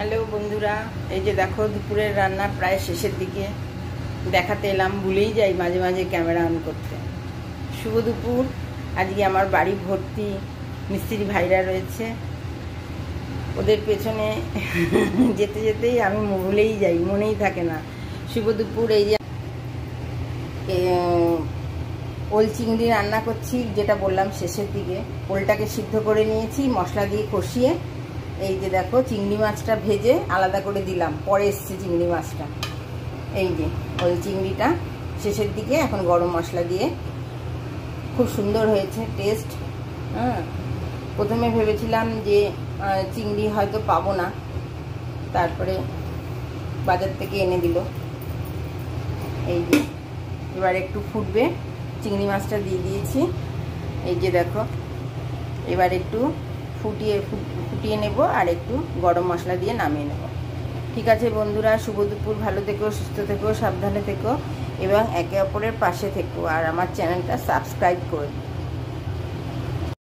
Hello বন্ধুরা, এই যে দেখো দুপুরের রান্না প্রায় শেষের দিকে। দেখাতে এলাম, ভুলেই যাই মাঝে মাঝে ক্যামেরা অন করতে। শুভ দুপুর। আজকে আমার বাড়ি ভর্তি মিস্ত্রি ভাইরা রয়েছে, ওদের পেছনে যেতে যেতেই আমি ভুলেই যাই, মনেই থাকে না। শুভ দুপুর। এই যে ওল চিংড়ি রান্না করছি, যেটা বললাম শেষের দিকে। ওলটাকে সিদ্ধ করে নিয়েছি মশলা দিয়ে কষিয়ে। এই যে দেখো চিংড়ি মাছটা ভেজে আলাদা করে দিলাম, পরে এসছে চিংড়ি মাছটা। এই যে ওই চিংড়িটা শেষের দিকে, এখন গরম মশলা দিয়ে। খুব সুন্দর হয়েছে টেস্ট। হ্যাঁ, প্রথমে ভেবেছিলাম যে চিংড়ি হয়তো পাবো না, তারপরে বাজার থেকে এনে দিল। এই যে এবার একটু ফুটবে, চিংড়ি মাছটা দিয়ে দিয়েছি। এই যে দেখো এবার একটু ফুটিয়ে নেব, আর একটু গরম মশলা দিয়ে নামিয়ে নেব। ঠিক আছে বন্ধুরা, শুভ দুপুর। ভালো থেকো, সুস্থ থেকো, সাবধানে থেকো এবং একে অপরের পাশে থেকো, আর আমার চ্যানেলটা সাবস্ক্রাইব করে দিও।